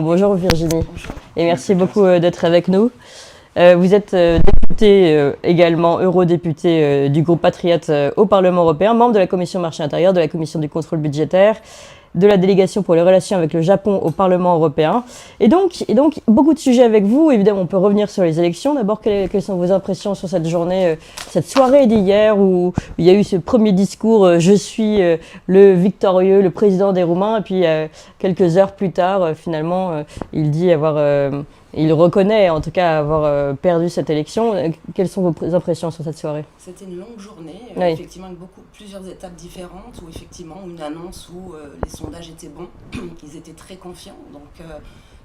Bonjour Virginie. Bonjour. Et merci beaucoup d'être avec nous. Vous êtes députée, également eurodéputée du groupe Patriote au Parlement européen, membre de la commission marché intérieur, de la commission du contrôle budgétaire, de la délégation pour les relations avec le Japon au Parlement européen. Et donc beaucoup de sujets avec vous. Évidemment, on peut revenir sur les élections. D'abord, quelles sont vos impressions sur cette journée, cette soirée d'hier où il y a eu ce premier discours je suis le victorieux, le président des Roumains. Et puis, quelques heures plus tard, finalement, il dit il reconnaît en tout cas avoir perdu cette élection. Quelles sont vos impressions sur cette soirée? C'était une longue journée, Oui. effectivement avec plusieurs étapes différentes, où effectivement une annonce où les sondages étaient bons, ils étaient très confiants, donc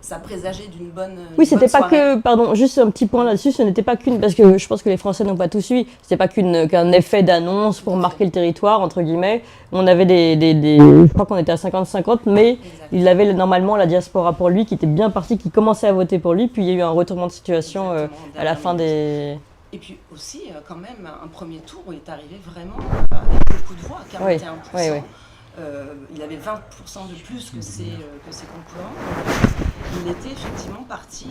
ça présageait d'une bonne Oui, c'était pas soirée. que, pardon, juste un petit point là-dessus, ce n'était pas qu'une, parce que je pense que les Français n'ont pas tout suivi, c'était pas qu'un effet d'annonce pour marquer le territoire, entre guillemets. On avait je crois qu'on était à 50-50, mais Exact. il avait normalement la diaspora pour lui, qui était bien parti, qui commençait à voter pour lui, puis il y a eu un retournement de situation Exactement, à la fin des... Et puis aussi, quand même, un premier tour où il est arrivé vraiment avec beaucoup de voix, 41%. Oui. Il avait 20% de plus que ses concurrents. Il était effectivement parti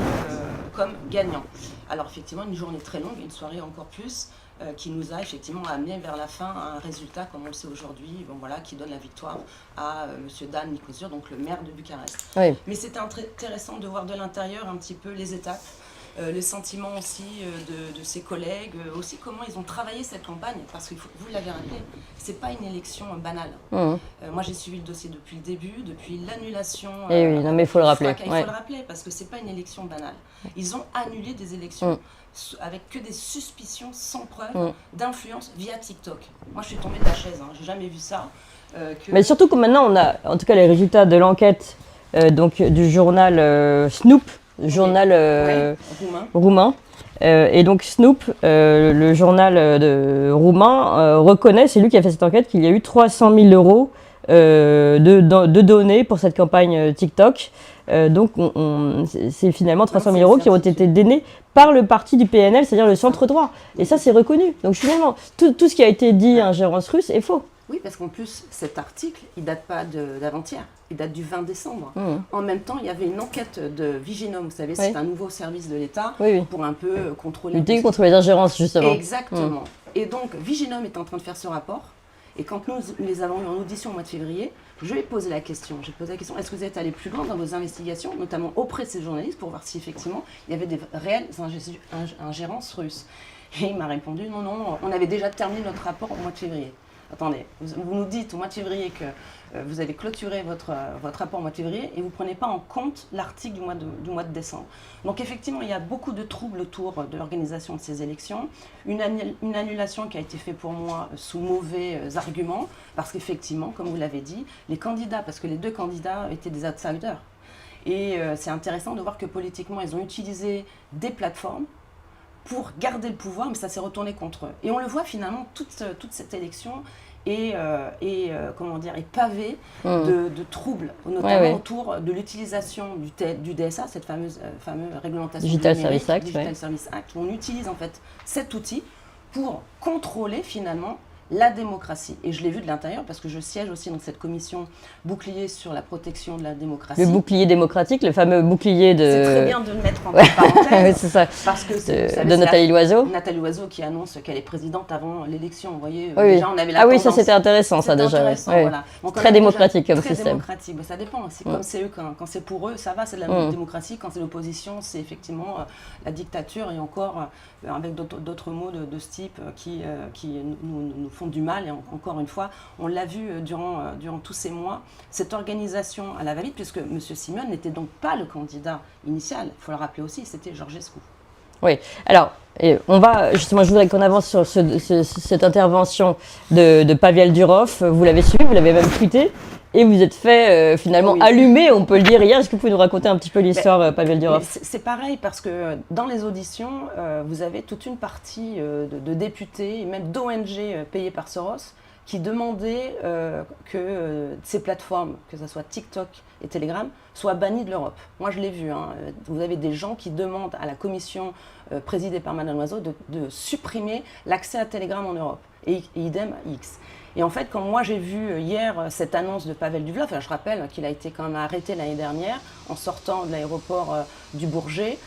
comme gagnant. Alors effectivement, une journée très longue, une soirée encore plus, qui nous a effectivement amené vers la fin à un résultat, comme on le sait aujourd'hui, qui donne la victoire à M. Dan Nicosiu, donc le maire de Bucarest. Oui. Mais c'était intéressant de voir de l'intérieur un petit peu les étapes. Le sentiment aussi de ses collègues, aussi comment ils ont travaillé cette campagne, parce que vous l'avez rappelé, c'est pas une élection banale. Mmh. Moi j'ai suivi le dossier depuis le début, depuis l'annulation. Et oui, non mais il faut le rappeler. Il faut le rappeler parce que c'est pas une élection banale. Ils ont annulé des élections avec que des suspicions sans preuve d'influence via TikTok. Moi je suis tombée de la chaise, j'ai jamais vu ça. Mais surtout que maintenant on a, en tout cas les résultats de l'enquête donc du journal Snoop. Journal roumain. Et donc Snoop, le journal roumain, reconnaît, c'est lui qui a fait cette enquête, qu'il y a eu 300 000 euros de données pour cette campagne TikTok. Donc c'est finalement 300 000 euros qui ont été donnés par le parti du PNL, c'est-à-dire le centre droit. Et ça c'est reconnu. Donc finalement, tout ce qui a été dit ingérence russe est faux. Oui, parce qu'en plus, cet article, il date pas d'avant-hier, il date du 20 décembre. En même temps, il y avait une enquête de Viginum, vous savez, c'est un nouveau service de l'État pour un peu contrôler... Lutter contre les ingérences, justement. Exactement. Et donc, Viginum est en train de faire ce rapport. Et quand nous les avons eu en audition au mois de février, je lui ai posé la question. Est-ce que vous êtes allé plus loin dans vos investigations, notamment auprès de ces journalistes, pour voir si effectivement il y avait des réelles ingérences russes? Et il m'a répondu, non, on avait déjà terminé notre rapport au mois de février. Attendez, vous nous dites au mois de février que vous avez clôturé votre rapport au mois de février et vous ne prenez pas en compte l'article du mois de décembre. Donc effectivement, il y a beaucoup de troubles autour de l'organisation de ces élections. Une annulation qui a été faite pour moi sous mauvais arguments, parce qu'effectivement, comme vous l'avez dit, les candidats, parce que les deux candidats étaient des outsiders. Et c'est intéressant de voir que politiquement, ils ont utilisé des plateformes pour garder le pouvoir, mais ça s'est retourné contre eux. Et on le voit finalement, toute cette élection est pavée de troubles, notamment autour de l'utilisation du DSA, cette fameuse réglementation Digital numérique, Service Act, Digital Service Act, où on utilise en fait cet outil pour contrôler finalement la démocratie. Et je l'ai vu de l'intérieur parce que je siège aussi dans cette commission bouclier sur la protection de la démocratie. Le bouclier démocratique, le fameux bouclier de... C'est très bien de le mettre en parenthèse. C'est ça. Parce que de Nathalie Loiseau. Nathalie Loiseau qui annonce qu'elle est présidente avant l'élection. Vous voyez, déjà on avait la tendance. Oui, ça c'était intéressant, ça déjà. Voilà. Donc, très démocratique comme très système. Démocratique. Ça dépend. Comme c'est eux, quand c'est pour eux, ça va, c'est de la démocratie. Quand c'est l'opposition, c'est effectivement la dictature et encore avec d'autres mots de ce type qui nous font du mal. Et encore une fois, on l'a vu durant tous ces mois, cette organisation à la va-vite, puisque M. Simeone n'était donc pas le candidat initial, il faut le rappeler aussi, c'était Georgescu. Oui, alors, je voudrais qu'on avance sur cette intervention de Pavel Durov. Vous l'avez suivi, vous l'avez même tweeté, et vous êtes fait finalement allumer, on peut le dire hier. Est-ce que vous pouvez nous raconter un petit peu l'histoire, Pavel Durov? C'est pareil, parce que dans les auditions, vous avez toute une partie de députés, et même d'ONG payés par Soros, qui demandaient que ces plateformes, que ce soit TikTok et Telegram, soient bannies de l'Europe. Moi, je l'ai vu. Vous avez des gens qui demandent à la commission présidée par Madame Loiseau de supprimer l'accès à Telegram en Europe. Et idem à X. Et en fait, quand moi j'ai vu hier cette annonce de Pavel Duvlov, je rappelle qu'il a été quand même arrêté l'année dernière en sortant de l'aéroport du Bourget,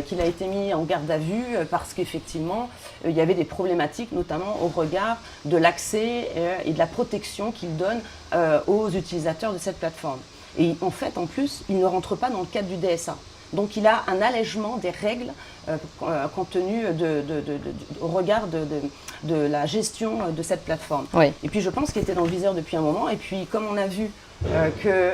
qu'il a été mis en garde à vue parce qu'effectivement, il y avait des problématiques, notamment au regard de l'accès et de la protection qu'il donne aux utilisateurs de cette plateforme. Et en fait, en plus, il ne rentre pas dans le cadre du DSA. Donc il a un allègement des règles compte tenu au regard de la gestion de cette plateforme. Oui. Et puis je pense qu'il était dans le viseur depuis un moment. Et puis comme on a vu que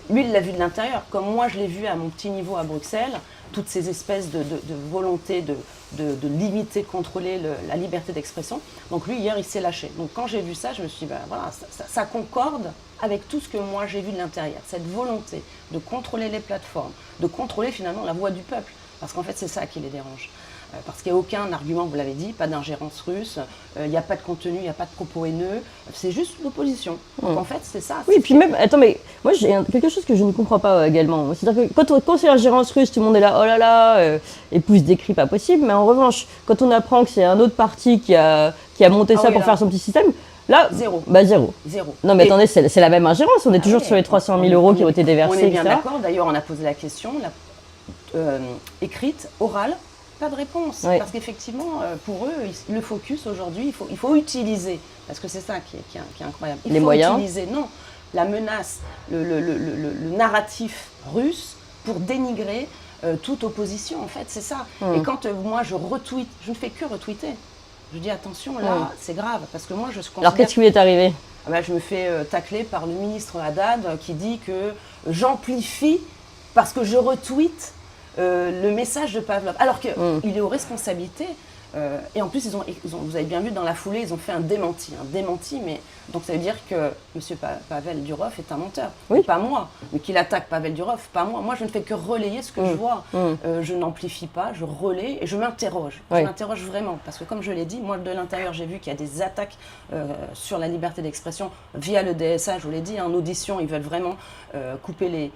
lui il l'a vu de l'intérieur, comme moi je l'ai vu à mon petit niveau à Bruxelles, toutes ces espèces de volonté de limiter, contrôler la liberté d'expression. Donc lui hier il s'est lâché. Donc quand j'ai vu ça, je me suis dit voilà, ça concorde avec tout ce que moi j'ai vu de l'intérieur, cette volonté de contrôler les plateformes, de contrôler finalement la voix du peuple, parce qu'en fait c'est ça qui les dérange. Parce qu'il n'y a aucun argument, vous l'avez dit, pas d'ingérence russe, il n'y a pas de contenu, il n'y a pas de propos haineux, c'est juste l'opposition. Donc en fait c'est ça. Oui, et puis même, attends, mais moi j'ai quelque chose que je ne comprends pas également. C'est-à-dire que quand c'est l'ingérence russe, tout le monde est là, oh là là, et pousse des cris pas possible, mais en revanche, quand on apprend que c'est un autre parti qui a monté ça pour faire son petit système, là, zéro. Bah zéro. Non mais attendez, c'est la même ingérence, on est toujours sur les 300 000 euros qui ont été déversés. On est bien d'accord, d'ailleurs on a posé la question, écrite, orale, pas de réponse. Oui. Parce qu'effectivement, pour eux, le focus aujourd'hui, il faut utiliser, parce que c'est ça qui est incroyable. Il faut utiliser, non, la menace, le narratif russe pour dénigrer toute opposition, en fait, c'est ça. Et quand moi je retweete, je ne fais que retweeter. Je dis attention, là, c'est grave, parce que moi je considère... Alors qu'est-ce qui lui est arrivé ? Je me fais tacler par le ministre Haddad qui dit que j'amplifie parce que je retweete le message de Pavlov. Alors qu'il est aux responsabilités. Et en plus, vous avez bien vu dans la foulée, ils ont fait un démenti, mais donc ça veut dire que M. Pavel Durov est un menteur, oui. Pas moi, mais qu'il attaque Pavel Durov, pas moi. Moi, je ne fais que relayer ce que je vois. Je n'amplifie pas, je relaie et je m'interroge. Je m'interroge vraiment, parce que comme je l'ai dit, moi de l'intérieur, j'ai vu qu'il y a des attaques sur la liberté d'expression via le DSA. Je vous l'ai dit, en audition, ils veulent vraiment couper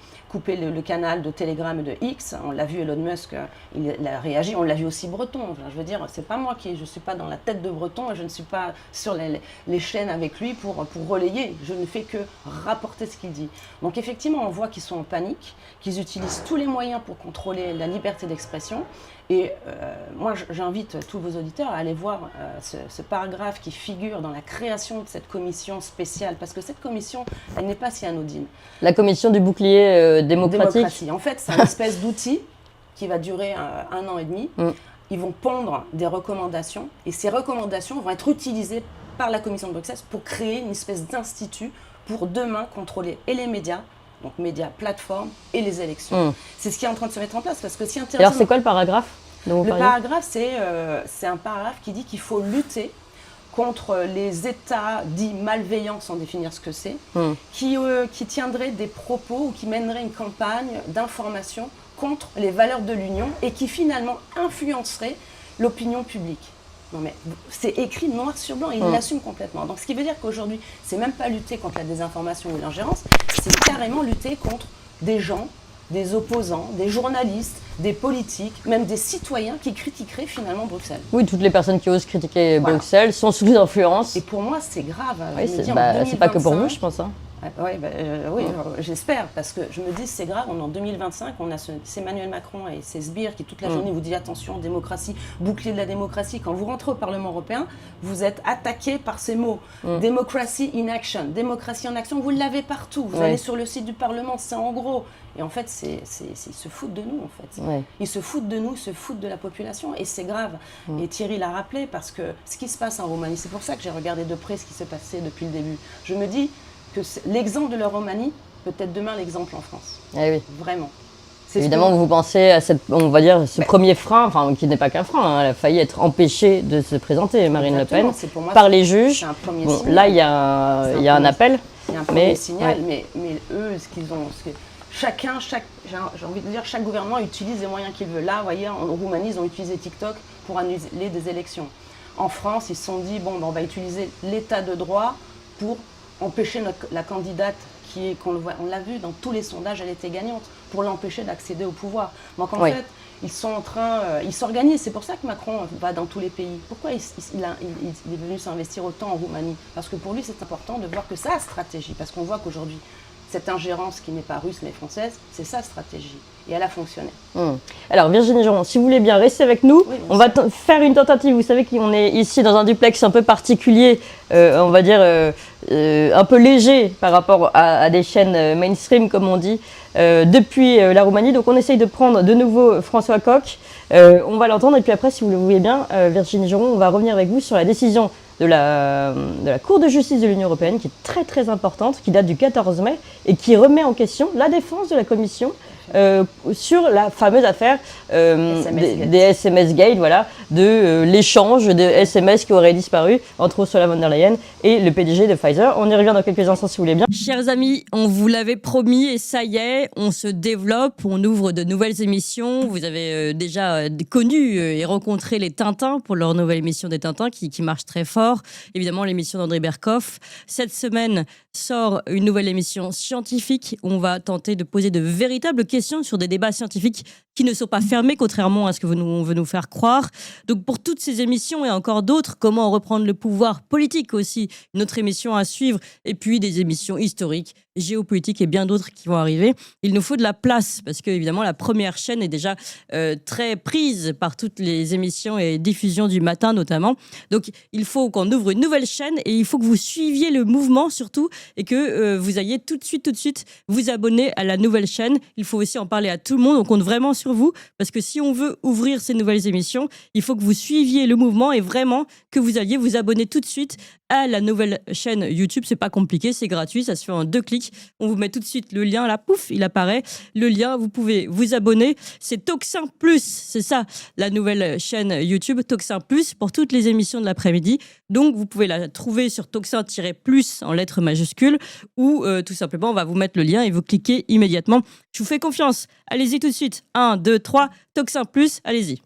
le canal de Telegram et de X. On l'a vu, Elon Musk, il a réagi. On l'a vu aussi Breton. Enfin, je veux dire, c'est pas moi je ne suis pas dans la tête de Breton et je ne suis pas sur les chaînes avec lui pour relayer. Je ne fais que rapporter ce qu'il dit. Donc effectivement, on voit qu'ils sont en panique, qu'ils utilisent tous les moyens pour contrôler la liberté d'expression. Et moi, j'invite tous vos auditeurs à aller voir ce paragraphe qui figure dans la création de cette commission spéciale, parce que cette commission, elle n'est pas si anodine. La commission du bouclier démocratique. En fait, c'est une espèce d'outil qui va durer un an et demi. Ils vont pondre des recommandations et ces recommandations vont être utilisées par la Commission de Bruxelles pour créer une espèce d'institut pour demain contrôler et les médias, donc médias, plateformes et les élections. C'est ce qui est en train de se mettre en place parce que si intéressant. Alors c'est quoi le paragraphe dont vous parliez ? Paragraphe, c'est un paragraphe qui dit qu'il faut lutter contre les États dits malveillants, sans définir ce que c'est, qui tiendraient des propos ou qui mèneraient une campagne d'information contre les valeurs de l'Union et qui finalement influencerait l'opinion publique. Non mais c'est écrit noir sur blanc, il l'assume complètement. Donc ce qui veut dire qu'aujourd'hui, c'est même pas lutter contre la désinformation ou l'ingérence, c'est carrément lutter contre des gens, des opposants, des journalistes, des politiques, même des citoyens qui critiqueraient finalement Bruxelles. Oui, toutes les personnes qui osent critiquer Bruxelles sont sous l'influence. Et pour moi, c'est grave. Oui, c'est pas que pour vous, je pense. Hein. Oui, j'espère, parce que je me dis c'est grave, on est en 2025, on a c'est Emmanuel Macron et ses sbires qui toute la journée vous disent attention, démocratie, bouclier de la démocratie. Quand vous rentrez au Parlement européen, vous êtes attaqué par ces mots. Democracy in action, démocratie en action, vous l'avez partout. Vous allez sur le site du Parlement, c'est en gros. Et en fait, ils se foutent de nous, en fait. Ils se foutent de nous, ils se foutent de la population, et c'est grave. Et Thierry l'a rappelé, parce que ce qui se passe en Roumanie, c'est pour ça que j'ai regardé de près ce qui s'est passé depuis le début. Je me dis que l'exemple de la Roumanie peut être demain l'exemple en France. Eh oui. Vraiment. Évidemment, vous pensez à ce premier frein, enfin qui n'est pas qu'un frein, elle a failli être empêchée de se présenter, Marine Le Pen, par les juges. C'est un premier signal. Là, il y a un appel. Il y a un premier signal, mais eux, ce qu'ils ont... j'ai envie de dire, chaque gouvernement utilise les moyens qu'il veut. Là, vous voyez, en Roumanie, ils ont utilisé TikTok pour annuler des élections. En France, ils se sont dit, on va utiliser l'état de droit pour empêcher la candidate on l'a vu dans tous les sondages, elle était gagnante pour l'empêcher d'accéder au pouvoir. Donc en fait, ils sont en train, ils s'organisent. C'est pour ça que Macron va dans tous les pays. Pourquoi il est venu s'investir autant en Roumanie? Parce que pour lui, c'est important de voir que sa stratégie, parce qu'on voit qu'aujourd'hui, cette ingérence qui n'est pas russe mais française, c'est sa stratégie. Et elle a fonctionné. Alors Virginie Geron, si vous voulez bien rester avec nous, on va faire une tentative. Vous savez qu'on est ici dans un duplex un peu particulier, on va dire un peu léger par rapport à des chaînes mainstream comme on dit, depuis la Roumanie. Donc on essaye de prendre de nouveau François Coq. On va l'entendre et puis après, si vous le voulez bien, Virginie Geron, on va revenir avec vous sur la décision de la Cour de justice de l'Union européenne qui est très très importante, qui date du 14 mai et qui remet en question la défense de la Commission sur la fameuse affaire des SMS Gate, voilà, de l'échange de SMS qui auraient disparu entre Ursula von der Leyen et le PDG de Pfizer. On y revient dans quelques instants si vous voulez bien. Chers amis, on vous l'avait promis et ça y est, on se développe, on ouvre de nouvelles émissions. Vous avez déjà connu et rencontré les Tintins pour leur nouvelle émission des Tintins qui marche très fort. Évidemment, l'émission d'André Berkoff. Cette semaine sort une nouvelle émission scientifique où on va tenter de poser de véritables questions sur des débats scientifiques qui ne sont pas fermés, contrairement à ce que on veut nous faire croire. Donc pour toutes ces émissions et encore d'autres, comment reprendre le pouvoir politique aussi, une autre émission à suivre, et puis des émissions historiques, géopolitiques et bien d'autres qui vont arriver. Il nous faut de la place, parce que évidemment la première chaîne est déjà très prise par toutes les émissions et diffusions du matin notamment. Donc il faut qu'on ouvre une nouvelle chaîne et il faut que vous suiviez le mouvement surtout et que vous ayez tout de suite vous abonner à la nouvelle chaîne. Il faut aussi en parler à tout le monde, on compte vraiment sur vous, parce que si on veut ouvrir ces nouvelles émissions, il faut que vous suiviez le mouvement et vraiment que vous alliez vous abonner tout de suite à la nouvelle chaîne YouTube. C'est pas compliqué, c'est gratuit, ça se fait en 2 clics. On vous met tout de suite le lien là, pouf, il apparaît. Le lien, vous pouvez vous abonner. C'est Toxin Plus, c'est ça, la nouvelle chaîne YouTube, Toxin Plus, pour toutes les émissions de l'après-midi. Donc vous pouvez la trouver sur Toxin-Plus en lettres majuscules ou tout simplement on va vous mettre le lien et vous cliquez immédiatement. Je vous fais confiance, allez-y tout de suite. 1, 2, 3, Toxin Plus, allez-y.